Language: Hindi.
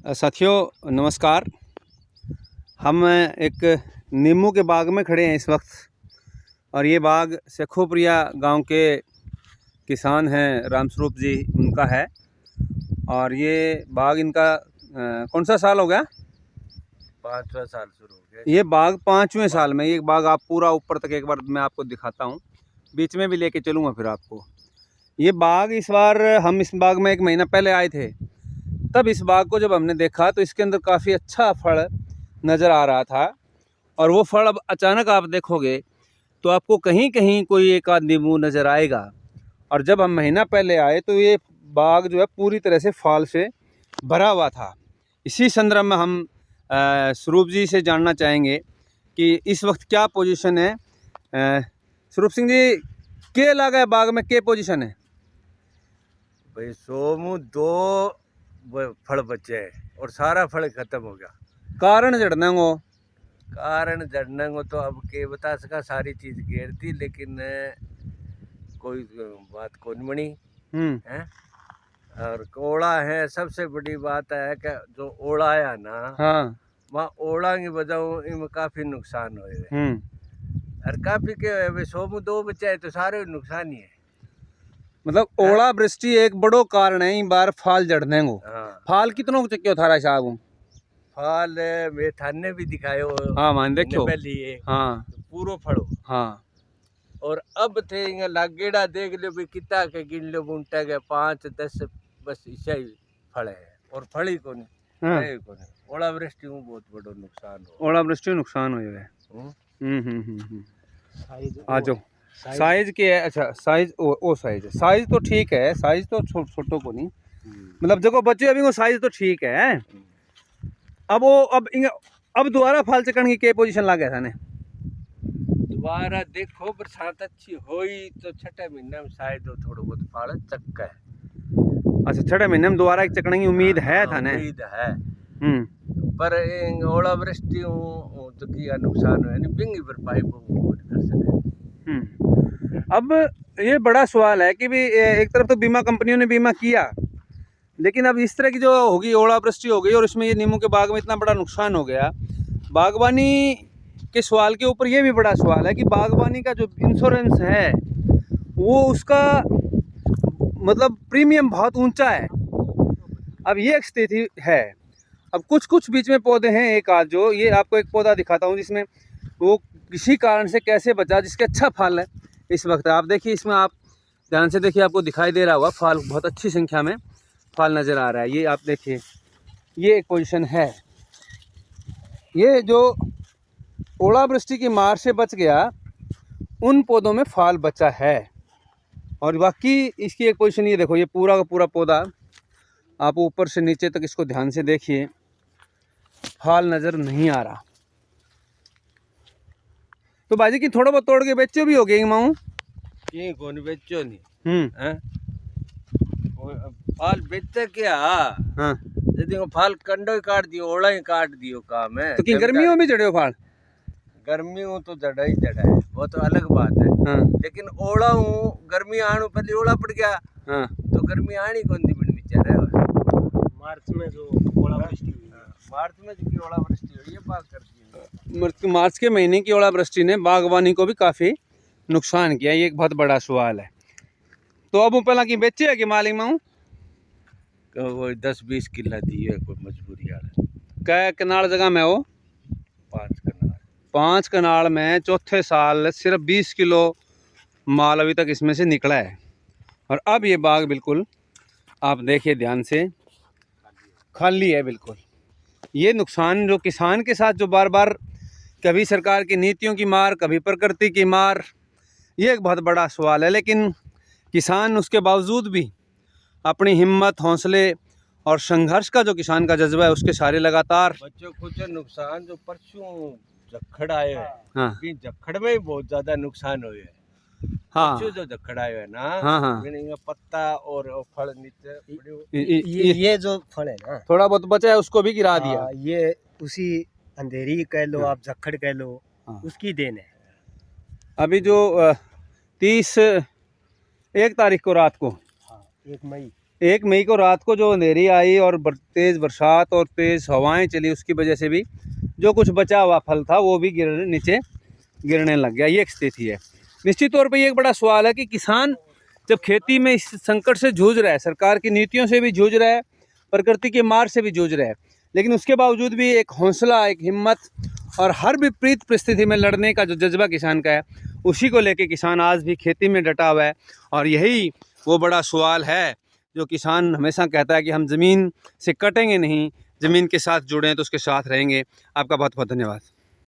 साथियों नमस्कार। हम एक नींबू के बाग में खड़े हैं इस वक्त, और ये बाग शेखोपुरिया गांव के किसान हैं रामस्वरूप जी, उनका है। और ये बाग इनका कौन सा साल हो गया? 5वां साल शुरू हो गया। ये बाग 5वें साल में। ये बाग आप पूरा ऊपर तक एक बार मैं आपको दिखाता हूँ, बीच में भी लेके चलूँगा फिर आपको। ये बाग इस बार हम इस बाग में 1 महीना पहले आए थे, तब इस बाग को जब हमने देखा तो इसके अंदर काफ़ी अच्छा फल नज़र आ रहा था। और वो फल अब अचानक आप देखोगे तो आपको कहीं कहीं कोई एक आध नींबू नज़र आएगा। और जब हम महीना पहले आए तो ये बाग जो है पूरी तरह से फल से भरा हुआ था। इसी संदर्भ में हम स्वरूप जी से जानना चाहेंगे कि इस वक्त क्या पोजीशन है। स्वरूप सिंह जी, क्या लगा है बाग में, क्या पोजीशन है? भाई सोमू 2 फल बचे हैं और सारा फल खत्म हो गया। कारण जड़ने को? कारण जड़ने को तो अब के बता सका, सारी चीज घेर थी लेकिन कोई बात को नहीं बनी है। और ओला है, सबसे बड़ी बात है कि जो ओला है ना, हाँ, वहाँ ओला की वजह इनमें काफी नुकसान हुए और काफी के सोमू 2 बचे है तो सारे नुकसान ही है। मतलब ओला वृष्टि एक बड़ो कारण है इन बार फाल जड़ने को। हाँ। फाल कितनों को चक्यो थारा साहब? फल वे थाने भी दिखायो। हाँ मान देखो। पहले हाँ तो पूरो फड़ो। हाँ। और अब थे इंगे लागेड़ा देख लो भी कितना के गिन लो बुंटा के 5-10 बस इसा ही फल है और फली को नहीं। हाँ। ओला वृष्टि में बहुत बड़ो नुकसान हो। ओला वृष्टि नुकसान हो गए। आ जाओ। साइज के है? अच्छा साइज ओ साइज है। साइज तो ठीक है, साइज तो छोटो को नहीं, मतलब देखो बच्चे अभी वो साइज तो ठीक है। अब वो अब दोबारा फाल चकन की क्या पोजीशन ला गया था ने? दोबारा देखो बरसात अच्छी होई तो 6 महीने में शायद थोड़ा बहुत फल चक्का है। अच्छा 6 महीने में दोबारा एक चकने की उम्मीद है था ने? उम्मीद है। पर ओला वृष्टि तो किया नुकसान है नहीं, बिंगी भरपाई वो कर सके। अब ये बड़ा सवाल है कि भी एक तरफ तो बीमा कंपनियों ने बीमा किया, लेकिन अब इस तरह की जो होगी ओला वृष्टि हो गई और इसमें ये नींबू के बाग में इतना बड़ा नुकसान हो गया। बागवानी के सवाल के ऊपर ये भी बड़ा सवाल है कि बागवानी का जो इंश्योरेंस है वो उसका मतलब प्रीमियम बहुत ऊंचा है। अब ये एक स्थिति है। अब कुछ बीच में पौधे हैं, एक आध जो ये आपको एक पौधा दिखाता हूँ जिसमें वो किसी कारण से कैसे बचा, जिसके अच्छा फल है इस वक्त। आप देखिए इसमें, आप ध्यान से देखिए, आपको दिखाई दे रहा होगा फल बहुत अच्छी संख्या में फल नज़र आ रहा है। ये आप देखिए, ये एक पोजीशन है। ये जो ओलावृष्टि की मार से बच गया उन पौधों में फल बचा है। और बाकी इसकी एक पोजीशन ये देखो, ये पूरा का पूरा पौधा आप ऊपर से नीचे तक इसको ध्यान से देखिए, फल नज़र नहीं आ रहा। तो बाजी की थोड़ा बहुत तोड़ के बेचो भी हो गए माऊ? ये कौन बेचो नहीं हैं? फल बेचे क्या? हाँ। यदि वो फल कंडो ही काट दियो, ओला ही काट दियो काम है। तो गर्मियों में जड़े हो फल? गर्मियों तो जड़ा ही जड़ा है, वो तो अलग बात है। हाँ। लेकिन ओला हूँ गर्मी आने पहले ओला पड़ गया। हाँ। तो गर्मी आनी कौन दी बन बेचारा। मार्च में जो ओला वृष्टि हुई, मार्च में जो ओला वृष्टि हुई, ये बात करती है। मार्च के महीने की ओला वृष्टि ने बागवानी को भी काफ़ी नुकसान किया। ये एक बहुत बड़ा सवाल है। तो अब वो पहला की बेचे है कि मालिक माऊ? वो 10-20 किला दी है, कोई मजबूरी वाला। कै कनाल जगह में हो? 5 कनाल। 5 कनाल में चौथे साल सिर्फ 20 किलो माल अभी तक इसमें से निकला है। और अब ये बाग बिल्कुल आप देखिए ध्यान से, खाली है बिल्कुल। ये नुकसान जो किसान के साथ जो बार बार कभी सरकार की नीतियों की मार, कभी प्रकृति की मार, ये एक बहुत बड़ा सवाल है। लेकिन किसान उसके बावजूद भी अपनी हिम्मत, हौसले और संघर्ष का जो किसान का जज्बा है उसके सारे लगातार। बच्चों कुछ नुकसान जो परसों जखड़ आए हैं। हाँ। जखड़ में ही बहुत ज्यादा नुकसान हुए हैं। हाँ। जो जखड़ आए है ना, हाँ। पत्ता और फल नीचे ये जो फल है ना, थोड़ा बहुत बचा है उसको भी गिरा दिया। ये उसी अंधेरी कह लो, आप जखड़ कह लो, उसकी देन है। अभी जो 31 तारीख को रात को, 1 मई 1 मई को रात को जो अंधेरी आई और तेज़ बरसात और तेज़ हवाएं चली, उसकी वजह से भी जो कुछ बचा हुआ फल था वो भी नीचे गिरने लग गया। ये एक स्थिति है। निश्चित तौर पे ये एक बड़ा सवाल है कि किसान जब खेती में इस संकट से जूझ रहा है, सरकार की नीतियों से भी जूझ रहा है, प्रकृति की मार से भी जूझ रहा है, लेकिन उसके बावजूद भी एक हौसला, एक हिम्मत और हर विपरीत परिस्थिति में लड़ने का जो जज्बा किसान का है, उसी को लेके किसान आज भी खेती में डटा हुआ है। और यही वो बड़ा सवाल है जो किसान हमेशा कहता है कि हम ज़मीन से कटेंगे नहीं, ज़मीन के साथ जुड़े हैं तो उसके साथ रहेंगे। आपका बहुत बहुत धन्यवाद।